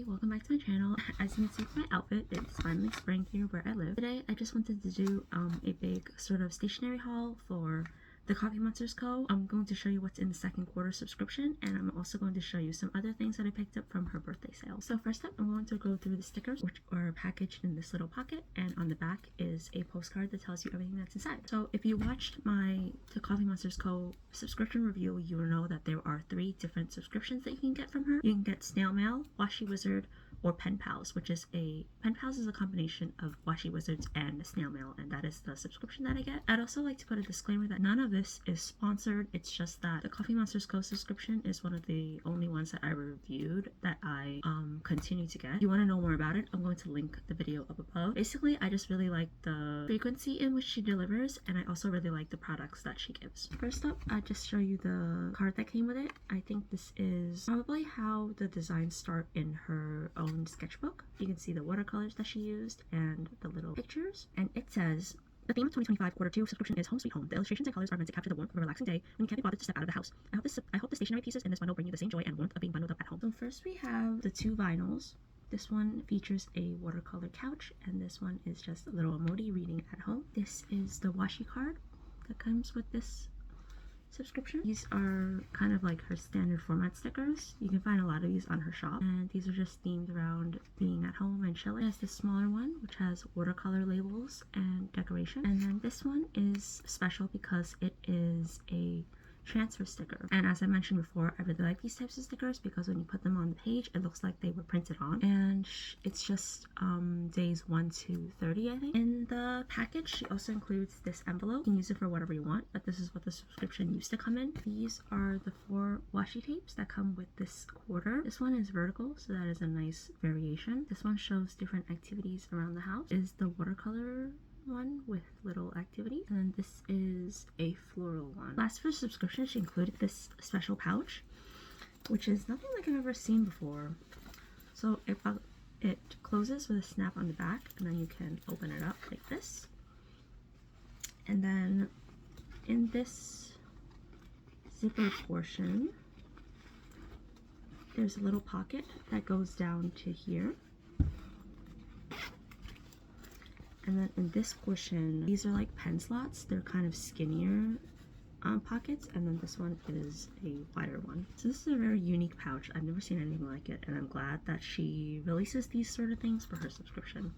Hey, welcome back to my channel. As you can see from my outfit, it's finally spring here where I live. Today I just wanted to do a big sort of stationery haul for the Coffee Monsters Co. I'm going to show you what's in the second quarter subscription, and I'm also going to show you some other things that I picked up from her birthday sale. So first up, I'm going to go through the stickers, which are packaged in this little pocket, and on the back is a postcard that tells you everything that's inside. So if you watched the Coffee Monsters Co. subscription review, you will know that there are 3 different subscriptions that you can get from her. You can get Snail Mail, Washi Wizard, or Pen Pals, Pen Pals is a combination of Washi Wizards and Snail Mail, and that is the subscription that I get. I'd also like to put a disclaimer that none of this is sponsored. It's just that the Coffee Monsters Co. subscription is one of the only ones that I reviewed that I continue to get. If you want to know more about it, I'm going to link the video up above. Basically, I just really like the frequency in which she delivers, and I also really like the products that she gives. First up, I just show you the card that came with it. I think this is probably how the designs start in her own sketchbook. You can see the watercolors that she used and the little pictures, and it says, "The theme of 2025 quarter 2 subscription is Home Sweet Home. The illustrations and colors are meant to capture the warmth of a relaxing day when you can't be bothered to step out of the house. I hope the stationery pieces in this bundle bring you the same joy and warmth of being bundled up at home." So first we have the 2 vinyls. This one features a watercolor couch, and this one is just a little emoji reading at home. This is the washi card that comes with this subscription. These are kind of like her standard format stickers. You can find a lot of these on her shop, and these are just themed around being at home and chilling. There's this smaller one which has watercolor labels and decoration, and then this one is special because it is a transfer sticker, and as I mentioned before, I really like these types of stickers because when you put them on the page it looks like they were printed on, and it's just days 1 to 30, I think. In the package she also includes this envelope. You can use it for whatever you want, but this is what the subscription used to come in. These are the 4 washi tapes that come with this quarter. This one is vertical, so that is a nice variation. This one shows different activities around the house. Is the watercolor one with little activity, and then this is a floral one. Last for subscription, she included this special pouch, which is nothing like I've ever seen before. So it closes with a snap on the back, and then you can open it up like this, and then in this zipper portion there's a little pocket that goes down to here. And then in this portion, these are like pen slots. They're kind of skinnier pockets, and then this one is a wider one. So this is a very unique pouch. I've never seen anything like it, and I'm glad that she releases these sort of things for her subscription,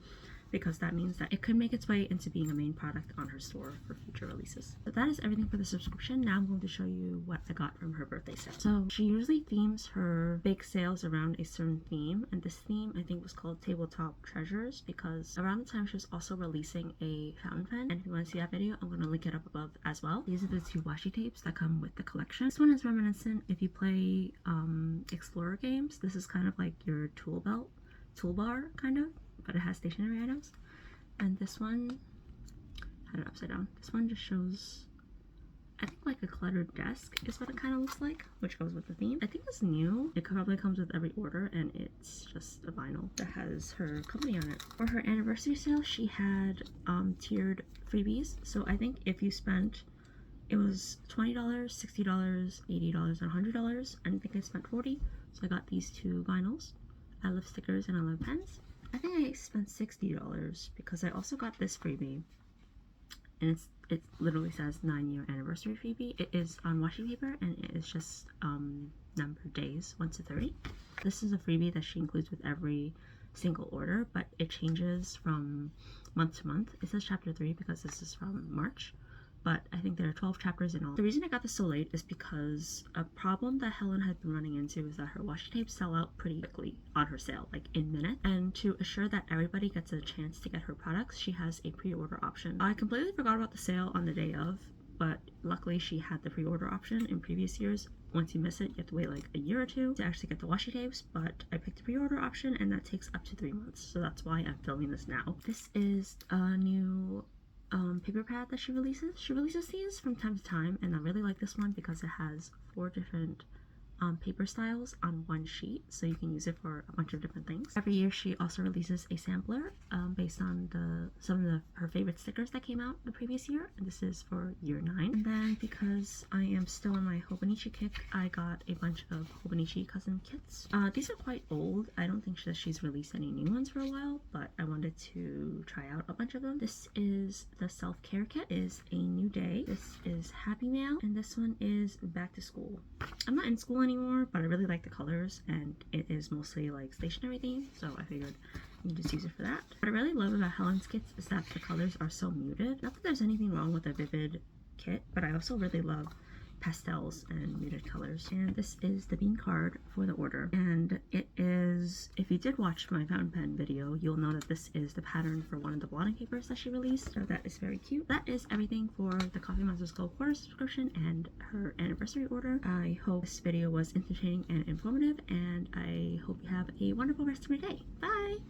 because that means that it could make its way into being a main product on her store for future releases. So that is everything for the subscription. Now I'm going to show you what I got from her birthday sale. So she usually themes her big sales around a certain theme, and this theme I think was called Tabletop Treasures, because around the time she was also releasing a fountain pen, and if you want to see that video, I'm going to link it up above as well. These are the 2 washi tapes that come with the collection. This one is reminiscent if you play Explorer games. This is kind of like your toolbar kind of, but it has stationery items. And this one, I had it upside down. This one just shows, I think, like a cluttered desk is what it kind of looks like, which goes with the theme. I think it's new. It probably comes with every order, and it's just a vinyl that has her company on it. For her anniversary sale, she had tiered freebies. So I think if you spent, it was $20, $60, $80, and $100. I think I spent $40, so I got these 2 vinyls. I love stickers and I love pens. I think I spent $60 because I also got this freebie, and it literally says 9-year anniversary freebie. It is on washi paper, and it is just numbered days 1 to 30. This is a freebie that she includes with every single order, but it changes from month to month. It says chapter 3 because this is from March, but I think there are 12 chapters in all. The reason I got this so late is because a problem that Helen had been running into is that her washi tapes sell out pretty quickly on her sale, like in minutes. And to assure that everybody gets a chance to get her products, she has a pre-order option. I completely forgot about the sale on the day of, but luckily she had the pre-order option. In previous years, once you miss it, you have to wait like a year or 2 to actually get the washi tapes, but I picked the pre-order option, and that takes up to 3 months. So that's why I'm filming this now. This is a new paper pad that she releases. She releases these from time to time, and I really like this one because it has 4 different paper styles on one sheet, so you can use it for a bunch of different things. Every year she also releases a sampler based on some of her favorite stickers that came out the previous year, and this is for year 9. And then because I am still on my Hobonichi kick, I got a bunch of Hobonichi cousin kits. These are quite old. I don't think that she's released any new ones for a while, but I wanted to try out a bunch of them. This is the self-care kit, is a new day. This is Happy Mail, and this one is back to school. I'm not in school anymore, but I really like the colors, and it is mostly like stationery themed, so I figured you can just use it for that. What I really love about Helen's kits is that the colors are so muted. Not that there's anything wrong with a vivid kit, but I also really love pastels and muted colors. And this is the bean card for the order, and it is, if you did watch my fountain pen video, you'll know that this is the pattern for one of the blotting papers that she released, so that is very cute. That is everything for the Coffee Monster's Go quarter subscription and her anniversary order. I hope this video was entertaining and informative, and I hope you have a wonderful rest of your day. Bye!